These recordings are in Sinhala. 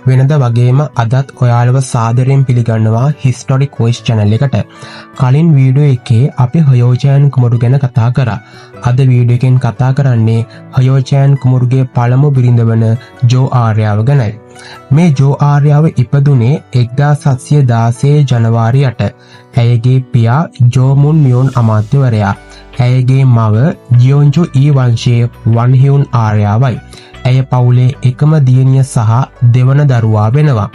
වෙනද වගේම අදත් ඔයාලව සාදරයෙන් පිළිගන්නවා හිස්ටොරික් වොයිස් channel එකට. කලින් වීඩියෝ එකේ අපි හයෝජයන් කුමරු ගැන කතා කරා. අද වීඩියෝ එකෙන් කතා කරන්නේ හයෝජයන් කුමරුගේ පළමු බිරිඳ වන ජෝ ආර්යාව ගැනයි. මේ ජෝ ආර්යාව ඉපදුනේ 1716 ජනවාරි 8. ඇයගේ පියා ජෝමුන් මියොන් අමාත්‍යවරයා. ඇයගේ මව ජියොන්ජු ඊ වංශයේ වන්හියුන් ආර්යාවයි. ඇය පවුලේ එකම දියණිය සහ දෙවන දරුවා වෙනවා.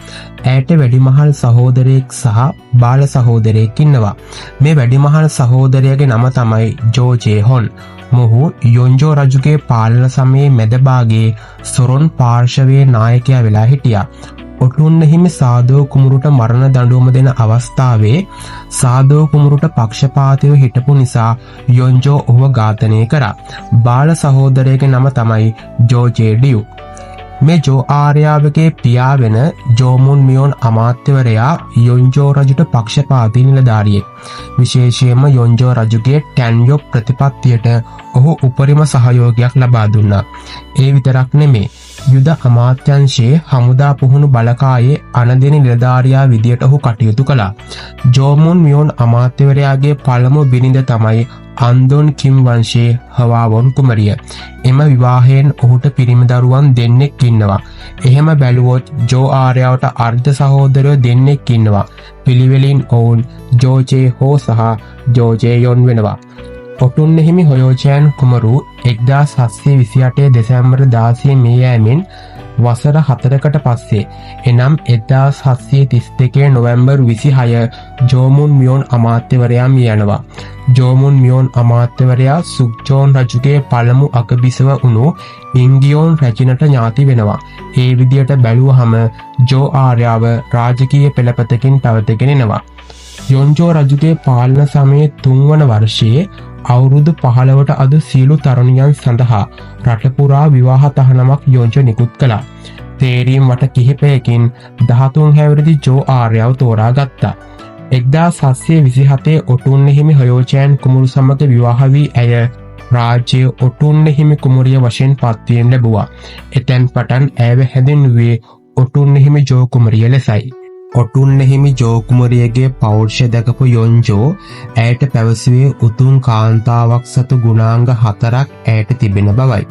ඇයට වැඩිමහල් සහෝදරයෙක් සහ බාල සහෝදරයෙක් ඉන්නවා. මේ වැඩිමහල් සහෝදරයාගේ නම තමයි ජෝ ජේ-හොන්. මොහු යොන්ජෝ රජුගේ පාලන සමයේ මැද භාගයේ සොරොන් පාර්ශවයේ නායකයා වෙලා හිටියා. ඔටුන්න හිමි සාදෝ කුමරුට මරණ දඬුවම දෙන අවස්ථාවේ සාදෝ කුමරුට පක්ෂපාතීව හිටපු නිසා යොන්ජෝ ඔහුව ඝාතනය කරා. බාල සහෝදරයාගේ නම තමයි ජෝ ජේ-ඩියු. මේ ජෝ ආර්යාවගේ පියා වෙන ජෝමුන් මියොන් අමාත්‍යවරයා යොන්ජෝ රජුට පක්ෂපාතී නිලධාරියෙක්. විශේෂයෙන්ම යොන්ජෝ රජුගේ ටැන්යොක් ප්‍රතිපත්තියට ඔහු උපරිම සහයෝගයක් ලබා දුන්නා. ඒ විතරක් නෙමේ, යුද අමාත්‍යංශයේ හමුදා පුහුණු බලකායේ අනදෙන නිලධාරියා විදියට ඔහු කටයුතු කළා. ජෝමුන් මියොන් අමාත්‍යවරයාගේ පළමු බිරිඳ තමයි අන්දොන් කිම් වංශයේ හවාවොන් කුමරිය. එම විවාහයෙන් ඔහුට පිරිමි දරුවන් දෙන්නෙක් ඉන්නවා. එහෙම බැලුවොත් ජෝ ආර්යාවට අර්ධ සහෝදරයෝ දෙන්නෙක් ඉන්නවා. පිළිවෙලින් ඔවුන් ජෝ ජේ-හෝ සහ ජෝ ජේ-යොන් වෙනවා. ඔටුන්න හිමි හයෝජයන් කුමරු 1728 දෙසැම්බර් 16 මිය යෑමෙන් වසර 4කට පස්සේ එනම් 1732 නොවැම්බර් 26 ජෝමුන් මියොන් අමාත්‍යවරයා මිය යනවා. ජෝමුන් මියොන් අමාත්‍යවරයා සුක්ජෝන් රජුගේ පළමු අගබිසව වුණු ඉන්ගියෝන් රැජිනට ඥාති වෙනවා. ඒ විදියට බැලුවහම ජෝ ආර්යාව රාජකීය පෙළපතකින් පැවතගෙන එනවා. යොන්ජෝ රජුගේ පාලන සමයේ 3 වන වර්ෂයේ අවුරුදු 15ට අද සියලු තරුණියන් සඳහා රට පුරා විවාහ තහනමක් යොන්ජෝ නිකුත් කළා. තේරීම් වට කිහිපයකින් 13 හැවිරිදි ජෝ ආර්යාව තෝරා ගත්තා. 1727 ඔටුන්න හිමි හයෝජයන් කුමරු සමග විවාහ වී ඇය රාජ්‍යයේ ඔටුන්න හිමි කුමරිය වශයෙන් පත්වීම ලැබුවා. එතැන් පටන් ඇයව හැඳින්වුවේ ඔටුන්න හිමි ජෝ කුමරිය ලෙසයි. ඔටුන්න හිමි ජෝ කුමරියගේ පෞරුෂය දැකපු යොන්ජෝ ඇයට පැවසුවේ උතුම් කාන්තාවක් සතු ගුණාංග 4ක් ඇයට තිබෙන බවයි.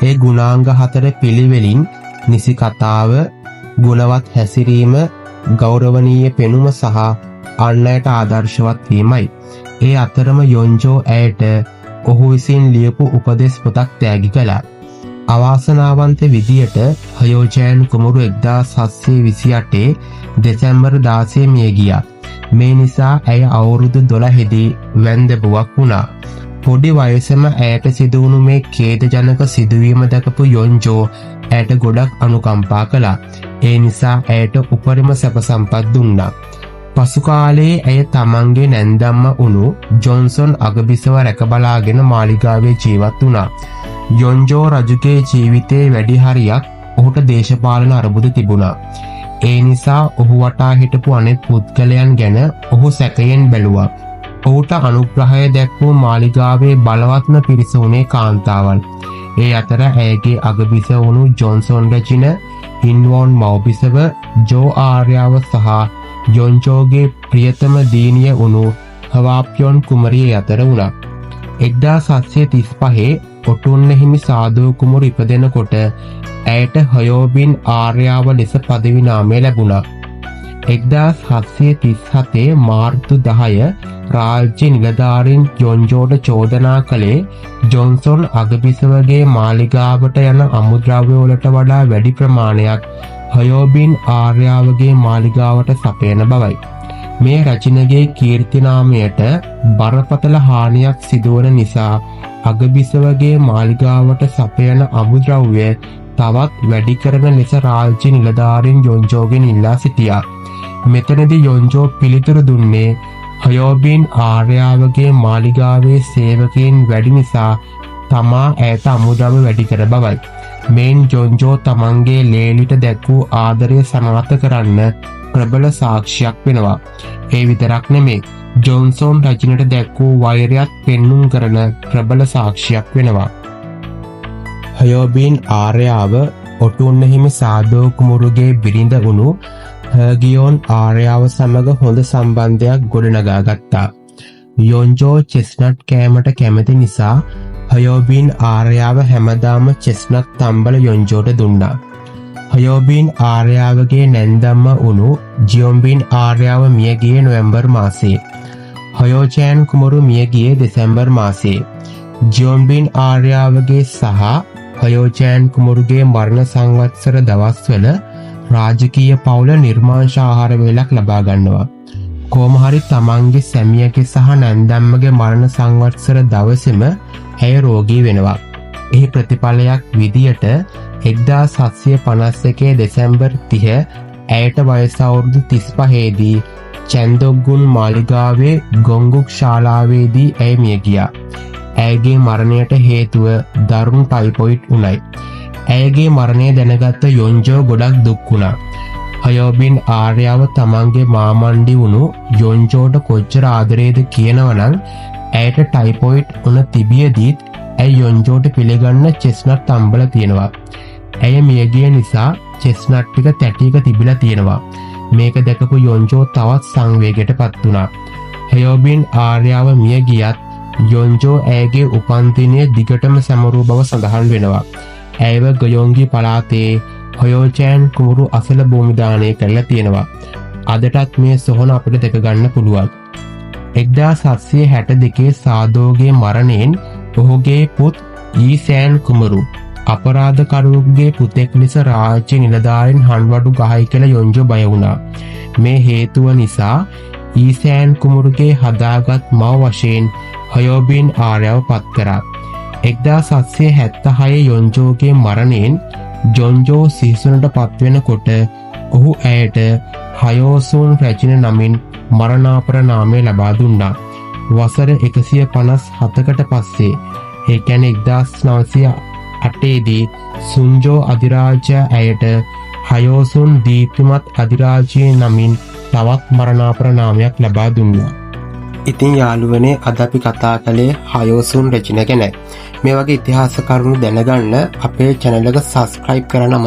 ඒ ගුණාංග 4 පිළිවෙලින් නිසි කතාව, ගුණවත් හැසිරීම, ගෞරවනීය පෙනුම සහ අන් අයට ආදර්ශවත් වීමයි. ඒ අතරම යොන්ජෝ ඇයට ඔහු විසින් ලියපු උපදෙස් පොතක් තෑගි කළා. අවාසනාවන්ත විදියට හයෝජයන් කුමරු 1728 දෙසැම්බර් 16 මිය ගියා. මේ නිසා ඇය අවුරුදු 12 දී වැන්දඹුවක් වුණා. පොඩි වයසම ඇයට සිදුවුණු මේ ඛේදජනක සිදුවීම දැකපු යොන්ජෝ ඇයට ගොඩක් අනුකම්පා කළා. ඒ නිසා ඇයට උපරිම සැප සම්පත් දුන්නා. පසු කාලයේ ඇය තමන්ගේ නැන්දම්ම වුණු ජොන්සන් අගබිසව රැකබලාගෙන මාලිගාවේ ජීවත් වුණා. යොන්ජෝ රජුගේ ජීවිතයේ වැඩි හරියක් ඔහුට දේශපාලන අර්බුද තිබුණා. ඒ නිසා ඔහු වටා හිටපු අනෙක් පුද්ගලයන් ගැන ඔහු සැකයෙන් බැලුවා. ඔහුට අනුග්‍රහය දැක්වූ මාලිගාවේ බලවත්ම පිරිස වුණේ කාන්තාවන්. ඒ අතර ඇයගේ අගබිස වුණු ජොන්සන් රැජින, ඉන්වොන් මව්බිසව, ජෝ ආර්යාව සහ යොන්ජෝගේ ප්‍රියතම දියණිය වුණු හවාප්යොන් කුමරිය අතර වුණා. 1735 ඔටුන්න හිමි සාදෝ කුමරු ඉපදෙනකොට ඇයට හයෝබින් ආර්යාව ලෙස පදවි නාමය ලැබුණා. 1737 මාර්තු 10 රාජ්‍ය නිලධාරීන් යොන්ජෝට චෝදනා කළේ ජොන්සන් අගබිසවගේ මාලිගාවට යන අමුද්‍රව්‍ය වලට වඩා වැඩි ප්‍රමාණයක් හයෝබින් ආර්යාවගේ මාලිගාවට සපයන බවයි. මේ රචනගේ කීර්තිනාමයට බරපතල හානියක් සිදුවන නිසා අගබිසවගේ මාලිගාවට සපයන අමුද්‍රව්‍ය තවත් වැඩි කරන ලෙස රාජ්‍ය නිලධාරීන් යොන්ජෝගෙන් ඉල්ලා සිටියා. මෙතනදී යොන්ජෝ පිළිතුරු දුන්නේ හයෝබින් ආර්යාවගේ මාලිගාවේ සේවකයන් වැඩි නිසා තමා ඇයට අමුද්‍රව්‍ය වැඩි කර බවයි. මේන් යොන්ජෝ තමන්ගේ ලේලිට දැක්වූ ආදරය සනාථ කරන්න ප්‍රබල සාක්ෂියක් වෙනවා. ඒ විතරක් නෙමේ, ජොන්සන් රජිනට දැක්වූ වෛරයත් පෙන්නුම් කරන ප්‍රබල සාක්ෂියක් වෙනවා. හයෝබින් ආර්යාව ඔටුන්න හිමි සාදෝ කුමරුගේ බිරිඳ වුණු හර්ගියෝන් ආර්යාව සමග හොඳ සම්බන්ධයක් ගොඩනගා ගත්තා. යොන්ජෝ චෙස්නට් කෑමට කැමති නිසා හයෝබීන් ආර්යාව හැමදාම චෙස්නට් තම්බල යොන්ජෝට දුන්නා. හයෝබීන් ආර්යාවගේ නැන්දම්ම වුණු ජියොම්බීන් ආර්යාව මියගියේ නොවැම්බර් මාසයේ. හයෝචෑන් කුමරු මියගියේ දෙසැම්බර් මාසයේ. ජියොම්බීන් ආර්යාවගේ සහ හයෝචෑන් කුමරුගේ මරණ සංවත්සර දවස්වල රාජකීය පවුල නිර්මාංශ ආහාර වේලක් ලබා ගන්නවා. කොහොමහරි තමන්ගේ සැමියගේ සහ නැන්දම්මගේ මරණ සංවත්සර දවසෙම ඇය රෝගී වෙනවා. එහි ප්‍රතිඵලයක් විදියට 1751 දෙසැම්බර් 30 ඇයට වයස අවුරුදු 35 දී චැන්දොග්ගුන් මාලිගාවේ ගොංගුක් ශාලාවේදී ඇය මිය ගියා. ඇයගේ මරණයට හේතුව දරුණු ටයිෆොයිඩ් උණයි. ඇයගේ මරණය දැනගත්ත යොන්ජෝ ගොඩක් දුක් වුණා. හයෝබින් ආර්යාව තමන්ගේ මාමණ්ඩි වුණු යොන්ජෝට කොච්චර ආදරේද කියනවනම් ඇයට ටයිෆොයිඩ් උණ තිබියදීත් ඇය යොන්ජෝට පිළිගන්න චෙස්නට් තම්බල තියෙනවා. ඇය මියගිය නිසා චෙස්නට් ටික තැටියක තිබිලා තියෙනවා. මේක දැකපු යොන්ජෝ තවත් සංවේගයට පත් වුණා. හයෝබින් ආර්යාව මිය ගියත් යොන්ජෝ ඇයගේ උපන්දිනය දිගටම සැමරූ බව සඳහන් වෙනවා. ඇයව ගයොන්ගි පළාතේ හයෝචෑන් කුමරු අසල භූමිදානය කරලා තියෙනවා. අදටත් මේ සොහොන අපිට දැක ගන්න පුළුවන්. 1762 සාදෝගේ මරණයෙන් ඔහුගේ පුත් ඊසෑන් කුමරු අපරාධකරුවෙකුගේ පුතෙක් ලෙස රාජ්‍ය නිලධාරීන් හන්වඩු ගහයි කියලා යොන්ජෝ බය වුණා. මේ හේතුව නිසා ඊසෑන් කුමරුගේ හදාගත් මව වශයෙන් හයෝබින් ආර්යාව පත් කරා. 1776 යොන්ජෝගේ මරණයෙන් ජොන්ජෝ සිහිසුනට පත්වෙනකොට ඔහු ඇයට හයෝසුන් රැජින නමින් මරණාපර නාමය ලබා දුන්නා. වසර 157කට පස්සේ ඒ කියන්නේ 1908 දී සුන්ජෝ අධිරාජ්‍ය ඇයට හයෝසුන් දීප්තිමත් අධිරාජ්‍යයේ නමින් තවත් මරණාපර නාමයක් ලබා දුන්නා. ඉතින් යාළුවනේ අද අපි කතා කළේ හයෝසුන් රැජින ගැන. මේ වගේ ඉතිහාස කරුණු දැනගන්න අපේ channel එක subscribe කරන්න